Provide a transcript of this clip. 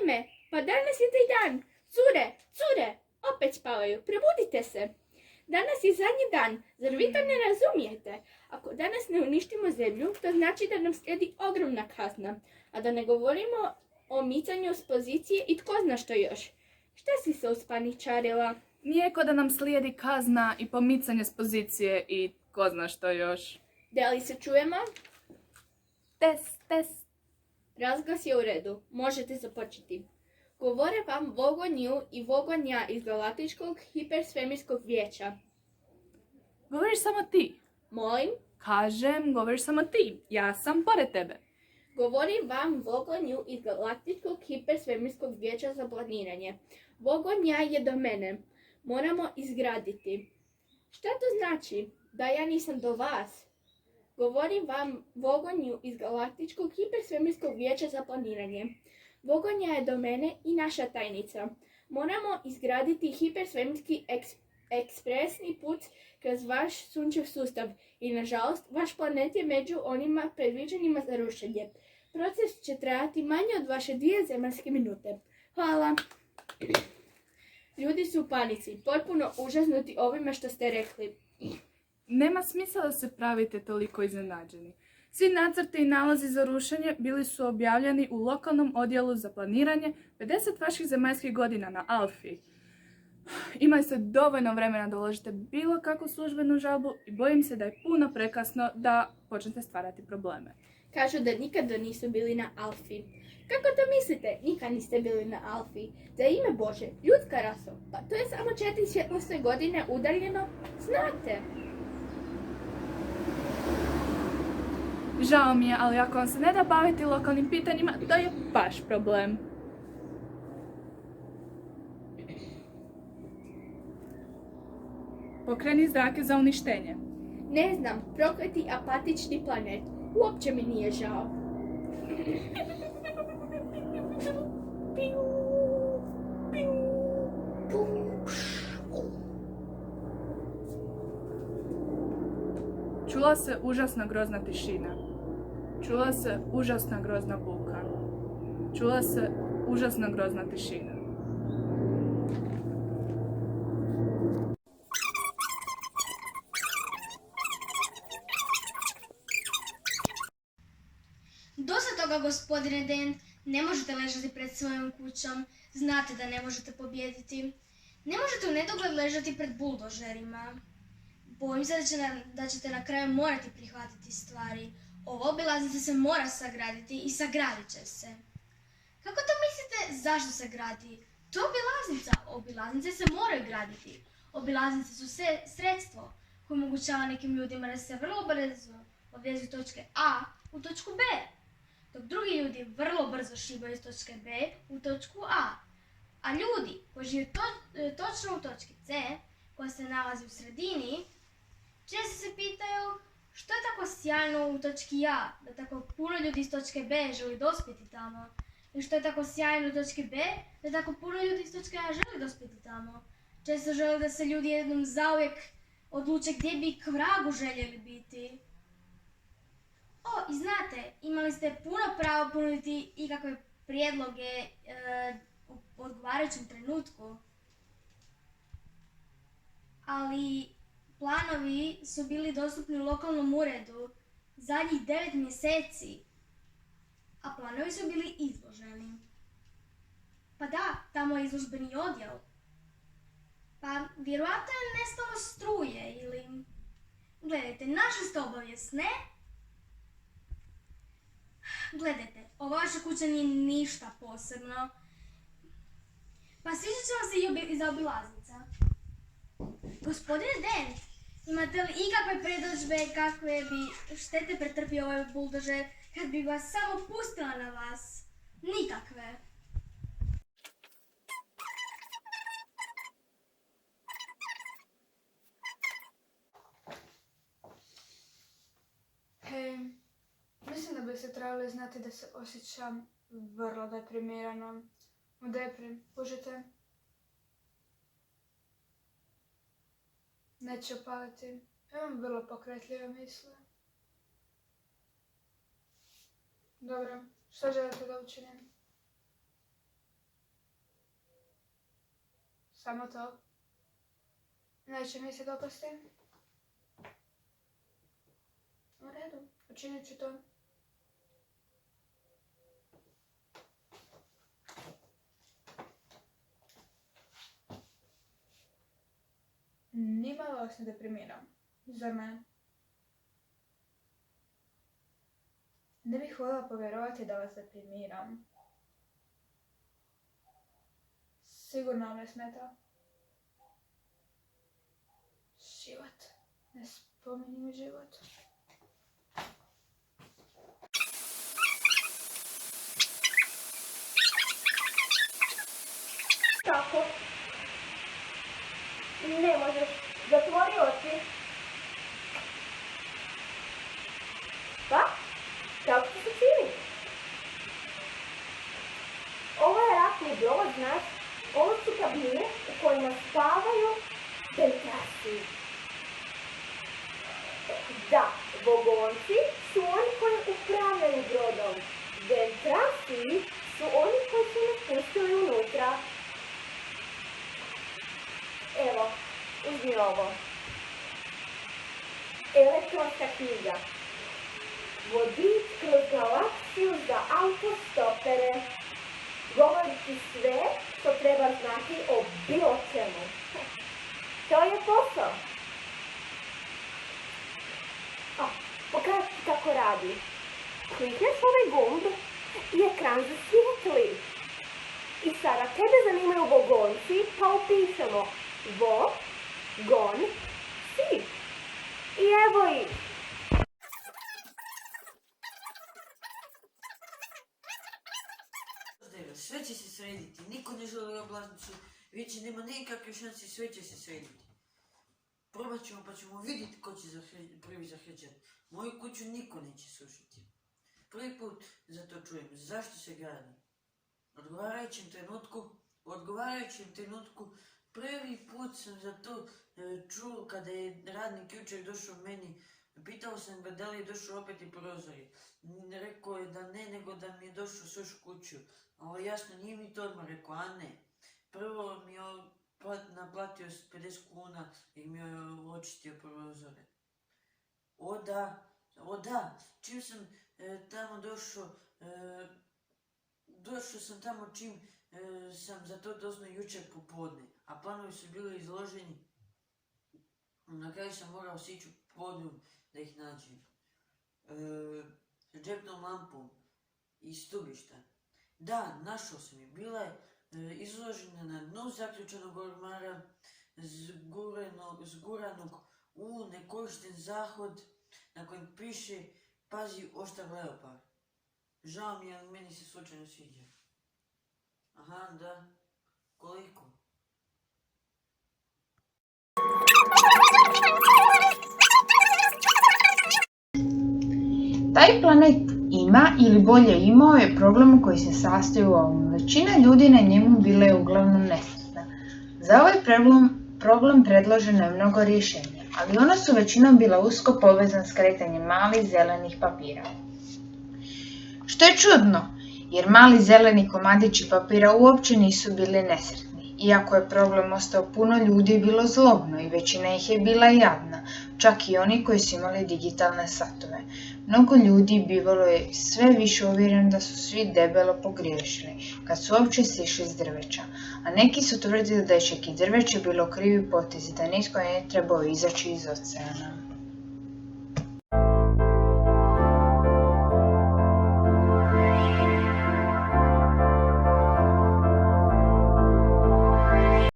vrijeme, pa danas je taj dan. Cure, opet spavaju, probudite se. Danas je zadnji dan, zar vi to ne razumijete? Ako danas ne uništimo zemlju, to znači da nam slijedi ogromna kazna. A da ne govorimo o micanju s pozicije i tko zna što još. Šta si se uspaničarila? Nije ko da nam slijedi kazna i pomicanje s pozicije i tko zna što još. Da li se čujemo? Test. Razglas je u redu. Možete započeti. Govore vam Vogonju i Vogonja iz Galaktičkog hipersvemirskog vijeća. Govoriš samo ti. Molim? Kažem, govoriš samo ti. Ja sam pored tebe. Govori vam Vogonju iz Galaktičkog hipersvemirskog vijeća za planiranje. Vogonja je do mene. Moramo izgraditi. Šta to znači? Da ja nisam do vas? Govorim vam Vogonju iz Galaktičkog hipersvemirskog vijeća za planiranje. Vogonja je do mene i naša tajnica. Moramo izgraditi hipersvemirski ekspresni put kroz vaš sunčev sustav i nažalost vaš planet je među onima predviđenima za rušenje. Proces će trajati manje od vaše 2 zemaljske minute. Hvala. Ljudi su u panici, potpuno užasnuti ovime što ste rekli. Nema smisla da se pravite toliko iznenađeni. Svi nacrti i nalazi za rušenje bili su objavljeni u lokalnom odjelu za planiranje 50 vaših zemaljskih godina na Alfi. Imali ste dovoljno vremena da uložite bilo kakvu službenu žalbu i bojim se da je puno prekasno da počnete stvarati probleme. Kažu da nikada nisu bili na Alfi. Kako to mislite? Nikad niste bili na Alfi. Za ime Bože, ljudska raso, pa to je samo 4 svjetlosne godine udaljeno, znate. Žao mi je, ali ako vam se ne da baviti lokalnim pitanjima, to je vaš problem. Pokreni zrake za uništenje. Ne znam, prokleti apatični planet. Uopće mi nije žao. Čula se užasna grozna tišina. Čula se užasna grozna buka. Čula se užasna grozna tišina. Dosta toga, gospodine Dent, ne možete ležati pred svojom kućom, znate da ne možete pobijediti. Ne možete u nedogled ležati pred buldožerima. Bojim se da ćete na kraju morati prihvatiti stvari. Ova obilaznica se mora sagraditi i sagradit će se. Kako to mislite zašto se gradi? To je obilaznica. Obilaznice se moraju graditi. Obilaznice su sredstvo koje omogućava nekim ljudima da se vrlo brzo odvezu iz točke A u točku B. Dok drugi ljudi vrlo brzo šibaju iz točke B u točku A. A ljudi koji žive točno u točki C, koja se nalazi u sredini, često se pitaju što je tako sjajno u točki A, da tako puno ljudi iz točke B želi dospjeti tamo. I što je tako sjajno u točki B, da tako puno ljudi iz točke A želi dospjeti tamo. Često žele da se ljudi jednom zauvijek odluče gdje bi k vragu željeli biti. I znate, imali ste puno pravo ponuditi ikakve prijedloge u odgovarajućem trenutku. Ali planovi su bili dostupni u lokalnom uredu zadnjih 9 mjeseci, a planovi su bili izloženi. Pa da, tamo je izložbeni odjel. Pa vjerojatno je nestalo struje ili... Gledajte, našli ste obavijest, ne? Gledajte, ova vaša kuća nije ništa posebno. Pa sviđat će vam se i za obilaznica. Gospodine Dent, imate li ikakve predodžbe kakve bi štete pretrpio ovaj buldožer kad bi vas samo pustila na vas? Nikakve. Hej, mislim da bi se trebali znati da se osjećam vrlo deprimirano. U deprim, kužite? Neću opaliti. Imam vrlo pokretljive misle. Dobro, što želite da učinim? Samo to. Neće mi se dopasti. U redu, učinit ću to. Nimalo vas ne deprimiram. Zar ne? Ne bih voljela povjerovati da vas deprimiram. Sigurno vam ne smeta. Život. Ne spominjem život. Kako? Ne možeš. Zatvori oči. Pa? Kako ti se čini? Ovo je ratni brod, znaš. Ovo su kabine u kojima spavaju ventrasi. Da, vogonci su oni koji upravljaju brodom. Ventrasi su oni koji su nas pustili unutra. Evo, uzmi ovo. Elektronska knjiga. Vodič kroz galaksiju za autostopere. Govori ti sve što treba znati o bilo čemu. To je posao. Pokaži ti kako radi. Klikneš ovaj gumb i ekran zasvijetli. I sada tebe zanimaju vogonci, pa upišemo vo-gon-ci. I evo ih. Sve će se srediti, niko ne želi oblaznicu, više nema nikakve šanse, sve će se srediti. Probat ćemo pa ćemo vidjeti ko će prvi zahrđati. Moju kuću niko neće srušiti. Prvi put za to čujem, zašto se gradi? U odgovarajućem trenutku, prvi put sam za to čuo kada je radnik jučer došao meni. Pitao sam ga da li je došao opet i prozori. Rekao je da ne, nego da mi je došao sruš kuću. Ali jasno, nije mi to odmah rekao, a ne. Prvo mi je naplatio 50 kuna i mi je očistio prozore. O da, čim sam tamo došao sam tamo čim sam za to doznao jučer popodne, a planovi su bili izloženi. Na kraju sam morao sići u podrum da ih nađem. Džepnom lampom iz stubišta. Da, našao sam je. Bila je izložena na dnu zaključenog ormara, zguranog u nekorišten zahod na kojem piše pazi oštar leopard. Žao mi je, ali meni se slučajno sviđa. Aha, da. Koliko? Taj planet ima ili bolje imao je problem koji se sastoji u ovom. Većina ljudi na njemu bila je uglavnom nesretna. Za ovaj problem predloženo je mnogo rješenja, ali ona su većinom bila usko povezana s kretanjem malih zelenih papira. Što je čudno, jer mali zeleni komadići papira uopće nisu bili nesretni. Iako je problem ostao, puno ljudi je bilo zlobno i većina ih je bila jadna, čak i oni koji su imali digitalne satove. Mnogo ljudi bivalo je sve više uvjeren da su svi debelo pogriješili kad su uopće sišli s drveća, a neki su tvrdili da je čak i drveće bilo krivi potez i da nitko ne trebao izaći iz oceana.